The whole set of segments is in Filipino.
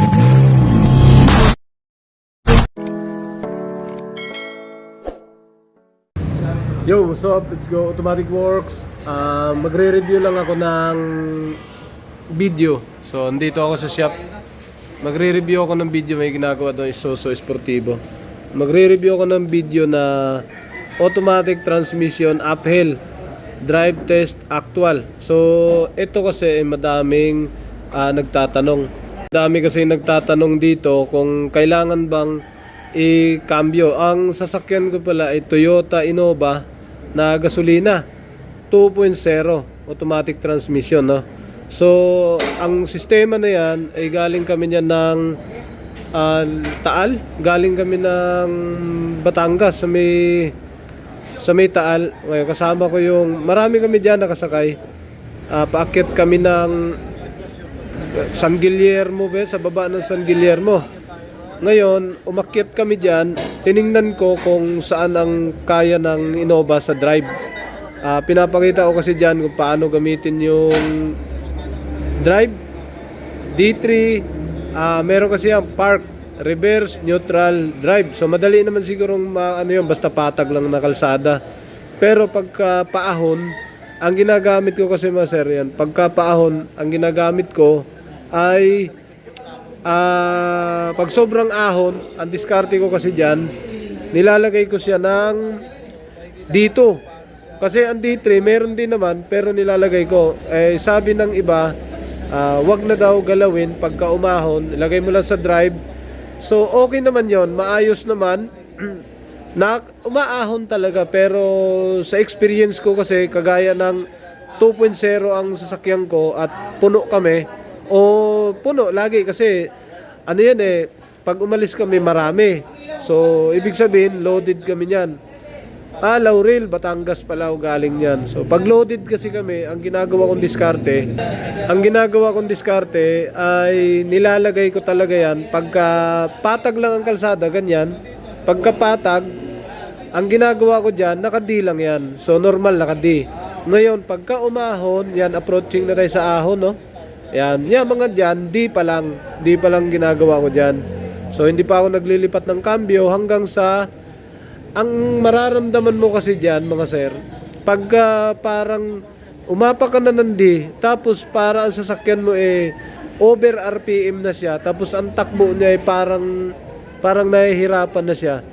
Yo, what's up? Let's go Automatic Works. Magre-review lang ako ng video. So, andito ako sa shop. Magre-review ako ng video. May ginagawa doon, Isuzu Sportivo. Magre-review ako ng video na automatic transmission uphill drive test actual. So, ito kasi madaming nagtatanong. Dami kasi nagtatanong dito kung kailangan bang i-cambio. Ang sasakyan ko pala ay Toyota Innova na gasolina 2.0 automatic transmission, no? So, ang sistema na yan ay galing kami niyan ng Taal. Galing kami ng Batangas sa may Taal. Ngayon, kasama ko yung marami kami diyan nakasakay. Paakyat kami ng San Guillermo, sa baba ng San Guillermo. Ngayon, umakyat kami dyan, tiningnan ko kung saan ang kaya ng Innova sa drive. Pinapakita ko kasi dyan kung paano gamitin yung drive. D3, meron kasi yung park, reverse, neutral, drive. So, madali naman sigurong basta patag lang na kalsada. Pero pagka paahon, ang ginagamit ko kasi mga sir yan, pagka paahon, ang ginagamit ko ay pag sobrang ahon, ang diskarte ko kasi dyan, nilalagay ko siya ng D2. Kasi ang D3 meron din naman, pero nilalagay ko. Sabi ng iba, wag na daw galawin pagka umahon, ilagay mo lang sa drive. So okay naman yon, maayos naman. Na umaahon talaga, pero sa experience ko kasi kagaya ng 2.0 ang sasakyan ko at puno kami. O puno lagi kasi ano yan pag umalis kami marami. So ibig sabihin loaded kami niyan. Laurel, Batangas pala galing niyan. So pag loaded kasi kami, ang ginagawa kong diskarte ay nilalagay ko talaga yan pagka patag lang ang kalsada, ganyan. Pagka patag, ang ginagawa ko diyan, naka-D lang yan. So normal naka-D. Ngayon pagka umahon, yan approaching na tayo sa ahon, no? Yan, mga dyan, di pa lang ginagawa ko dyan. So, hindi pa ako naglilipat ng cambio hanggang sa, ang mararamdaman mo kasi dyan, mga sir, pagka parang umapak ka na ng D, tapos para ang sasakyan mo over RPM na siya, tapos ang takbo niya parang nahihirapan na siya.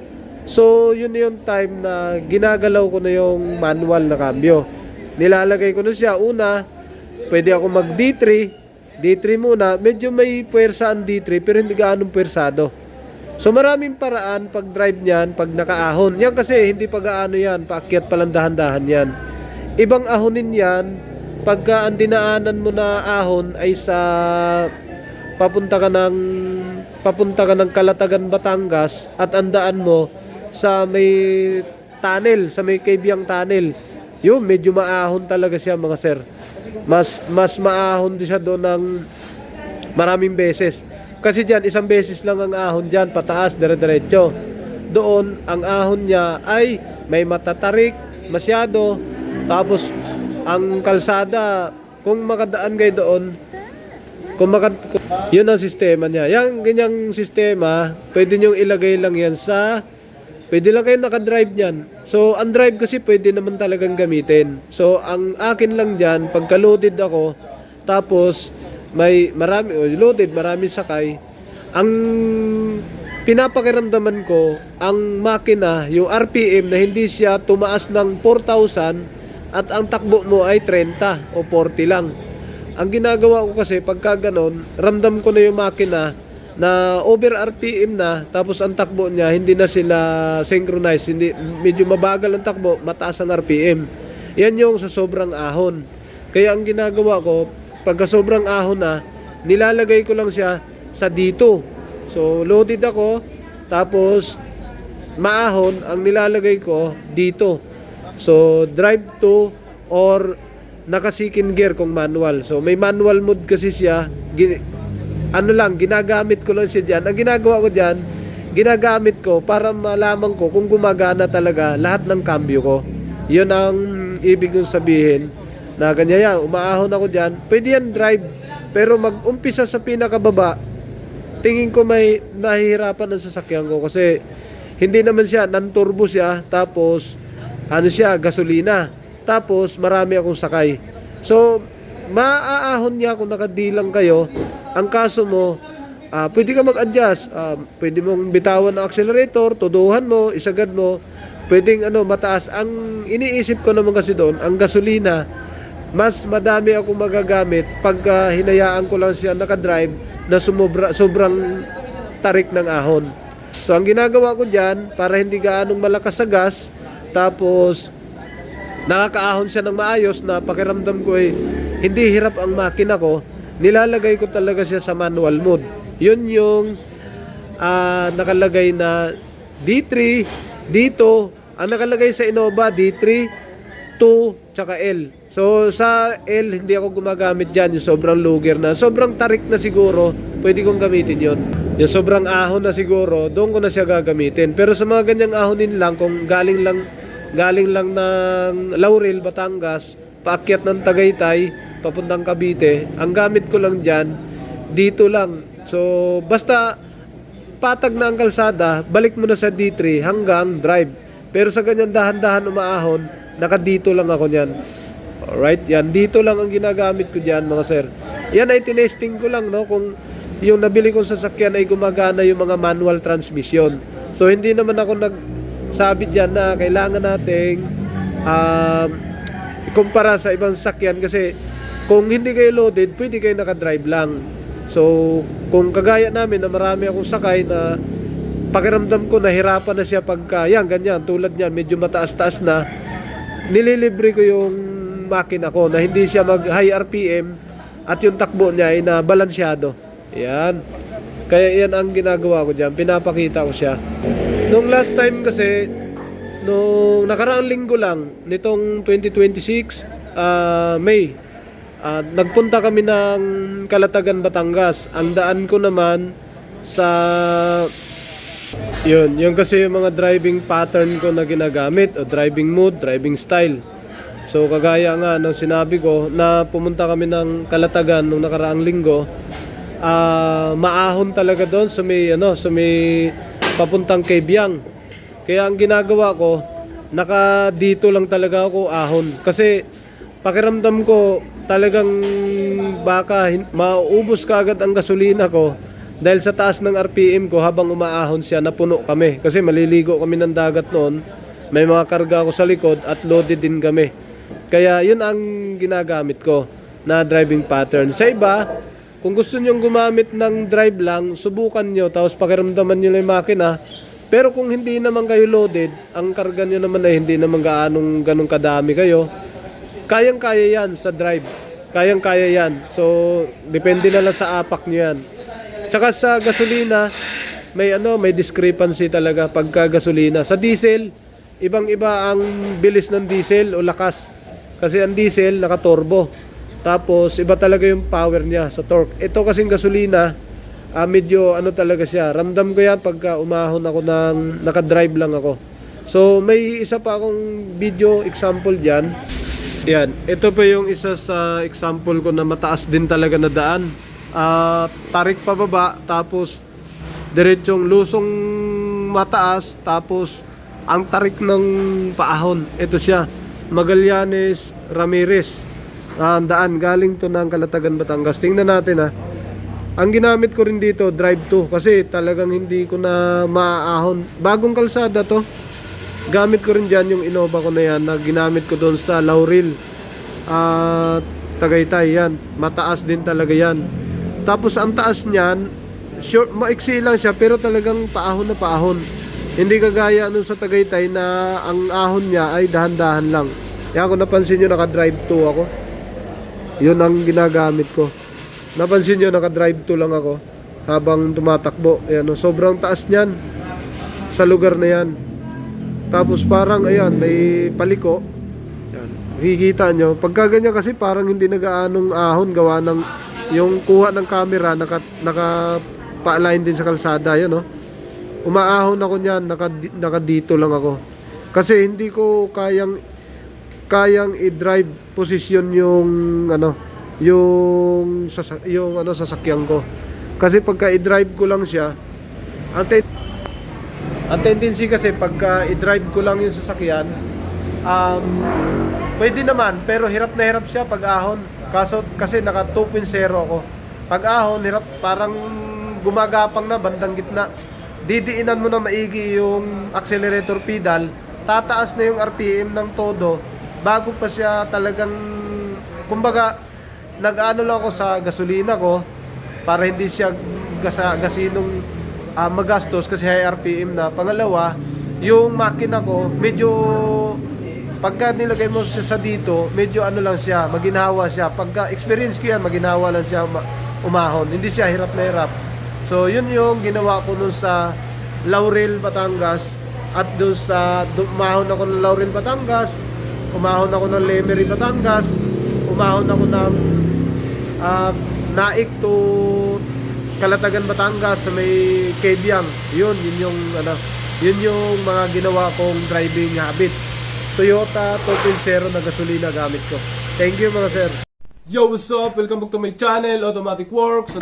So, yun yung time na ginagalaw ko na yung manual na cambio. Nilalagay ko na siya, una, pwede ako mag D3 muna, medyo may puwersa ang D3 pero hindi gaanong puwersado. So maraming paraan pag drive niyan, pag nakaahon. Yan kasi hindi pa gaano yan, paakyat pa lang dahan-dahan yan. Ibang ahonin yan, pagka ang dinaanan mo na ahon ay sa papunta ka ng Calatagan, Batangas at ang daan mo sa may tunnel, sa may Cabiang tunnel. Yun, medyo maahon talaga siya mga sir. Mas maahon din siya doon ng maraming beses. Kasi dyan, isang beses lang ang ahon dyan, pataas, dire-diretso. Doon, ang ahon niya ay may matatarik, masyado. Tapos, ang kalsada, kung makadaan kayo doon, yun ang sistema niya. Yang ganyang sistema, pwede nyo ilagay lang yan pwede lang kayo nakadrive niyan. So, ang drive kasi pwede naman talagang gamitin. So, ang akin lang dyan, pagka-loaded ako, tapos maraming sakay, ang pinapakiramdaman ko, ang makina, yung RPM na hindi siya tumaas ng 4,000 at ang takbo mo ay 30 o 40 lang. Ang ginagawa ko kasi, pagka ganon, ramdam ko na yung makina, na over RPM na, tapos ang takbo niya hindi na sila synchronized, medyo mabagal ang takbo, mataas ang RPM. Yan yung sa sobrang ahon. Kaya ang ginagawa ko, pagka sobrang ahon na, nilalagay ko lang siya sa D2. So loaded ako, tapos maahon, ang nilalagay ko dito. So drive to or naka second gear kung manual. So may manual mode kasi siya, ginagamit ko lang siya dyan. Ang ginagawa ko dyan, ginagamit ko para malaman ko kung gumagana talaga lahat ng cambio ko. Yun ang ibig kong sabihin na ganyan yan, umaahon ako dyan. Pwede yan drive, pero mag-umpisa sa pinakababa, tingin ko may nahihirapan ang sasakyan ko kasi hindi naman siya, non-turbo siya, tapos ano siya, gasolina. Tapos marami akong sakay. So, maaahon niya kung nakadilang kayo. Ang kaso mo, pwede ka mag-adjust. Pwede mong bitawan ang accelerator, tuduhan mo, isagad mo. Pwedeng mataas. Ang iniisip ko naman kasi doon, ang gasolina, mas madami akong magagamit pag hinayaan ko lang siya nakadrive na sobrang tarik ng ahon. So, ang ginagawa ko dyan, para hindi gaanong malakas sa gas, tapos nakakaahon siya ng maayos na pakiramdam ko hindi hirap ang makina ko, nilalagay ko talaga siya sa manual mode. Yun yung nakalagay na D3, dito, ang nakalagay sa Innova, D3, 2, tsaka L. So sa L, hindi ako gumagamit dyan, yung sobrang luger na, sobrang tarik na siguro, pwede kong gamitin yon. Yung sobrang ahon na siguro, doon ko na siya gagamitin. Pero sa mga ganyang ahonin lang, kung galing lang ng Laurel, Batangas, paakyat ng Tagaytay, papuntang Cavite, ang gamit ko lang dyan, dito lang. So, basta patag na ang kalsada, balik mo na sa D3 hanggang drive. Pero sa ganyan dahan-dahan umaahon, nakadito lang ako dyan. Alright, yan. Dito lang ang ginagamit ko dyan, mga sir. Yan ay tinesting ko lang, no? Kung yung nabili kong sasakyan ay gumagana yung mga manual transmission. So, hindi naman ako sabi dyan na kailangan nating ikumpara sa ibang sasakyan kasi kung hindi kayo loaded, pwede kayo nakadrive lang. So, kung kagaya namin na marami akong sakay na pakiramdam ko nahirapan na siya pagka, yan, ganyan, tulad niyan, medyo mataas-taas na, nililibre ko yung makina ko na hindi siya mag high RPM at yung takbo niya ay na balansyado. Yan. Kaya yan ang ginagawa ko dyan, pinapakita ko siya. Nung last time kasi, nung nakaraang linggo lang, nitong 2026, May, nagpunta kami ng Calatagan, Batangas. Ang daan ko naman sa yung kasi yung mga driving pattern ko na ginagamit o driving mode, driving style. So kagaya nga nung sinabi ko na pumunta kami ng Calatagan nung nakaraang linggo, maahon talaga doon sa may papuntang Kebyang. Kaya ang ginagawa ko, dito lang talaga ako ahon kasi pakiramdam ko talagang baka mauubos kaagad ang gasolina ko dahil sa taas ng RPM ko habang umaahon siya, napuno kami kasi maliligo kami ng dagat noon, may mga karga ko sa likod at loaded din kami. Kaya yun ang ginagamit ko na driving pattern. Sa iba, kung gusto nyong gumamit ng drive lang, subukan nyo tapos pakiramdaman nyo lang yung makina. Pero kung hindi naman kayo loaded, ang karga nyo naman ay hindi naman ganong kadami kayo, kayang-kaya yan sa drive. Kayang-kaya yan. So, depende na lang sa apak nyo yan. Tsaka sa gasolina, may discrepancy talaga pagka gasolina. Sa diesel, ibang-iba ang bilis ng diesel o lakas. Kasi ang diesel, naka-turbo. Tapos, iba talaga yung power niya sa torque. Ito kasing gasolina, medyo talaga siya. Ramdam ko yan pagka umahon ako nakadrive lang ako. So, may isa pa akong video example dyan. Yan, ito pa yung isa sa example ko na mataas din talaga na daan. Tarik pababa, tapos diretsong lusong mataas, tapos ang tarik ng paahon. Ito siya, Magallanes Ramirez. Daan, galing to ng Calatagan, Batangas. Tingnan natin Ang ginamit ko rin dito, drive to, kasi talagang hindi ko na maaahon. Bagong kalsada to. Gamit ko rin dyan yung Innova ko na yan na ginamit ko doon sa Laurel, Tagaytay. Yan, mataas din talaga yan. Tapos ang taas niyan, short, maiksi lang siya pero talagang paahon na paahon. Hindi kagaya nung sa Tagaytay na ang ahon niya ay dahan-dahan lang. Kaya kung napansin nyo, naka-drive to ako. Yun ang ginagamit ko. Napansin nyo, naka-drive to lang ako habang tumatakbo. Ayan, sobrang taas niyan sa lugar na yan. Tapos parang ayan, may paliko. Yan. Hikita nyo. Pagka ganyan kasi parang hindi nagaanong ahon gawa ng yung kuha ng camera naka-pa-align din sa kalsada yan, no. Umaahon ako niyan, naka dito lang ako. Kasi hindi ko kayang i-drive position yung sasakyan ko. Kasi pagka i-drive ko lang siya, ang tendency kasi pagka i-drive ko lang yung sasakyan, pwede naman, pero hirap na hirap siya pag ahon. Kaso kasi naka 2.0 ako. Pag ahon, hirap, parang gumagapang na bandang gitna. Didiinan mo na maigi yung accelerator pedal, tataas na yung RPM ng todo bago pa siya talagang, kumbaga, nag-ano lang ako sa gasolina ko para hindi siya gasinong magastos kasi high RPM na. Pangalawa, yung makina ko medyo pagka nilagay mo siya sa dito, medyo ano lang siya, maginhawa siya. Pagka experience ko yan, maginhawa lang siya umahon. Hindi siya hirap na hirap. So yun yung ginawa ko nun sa Laurel, Batangas, at dun sa umahon ako ng Laurel, Batangas, umahon ako ng Lemery, Batangas, umahon ako ng Naik to Kalatagan, Batangas sa may Kebyang. Yun yung mga ginawa kong driving habit. Toyota 2.0 na gasolina gamit ko. Thank you mga sir. Yo, what's up? Welcome back to my channel, Automatic Works.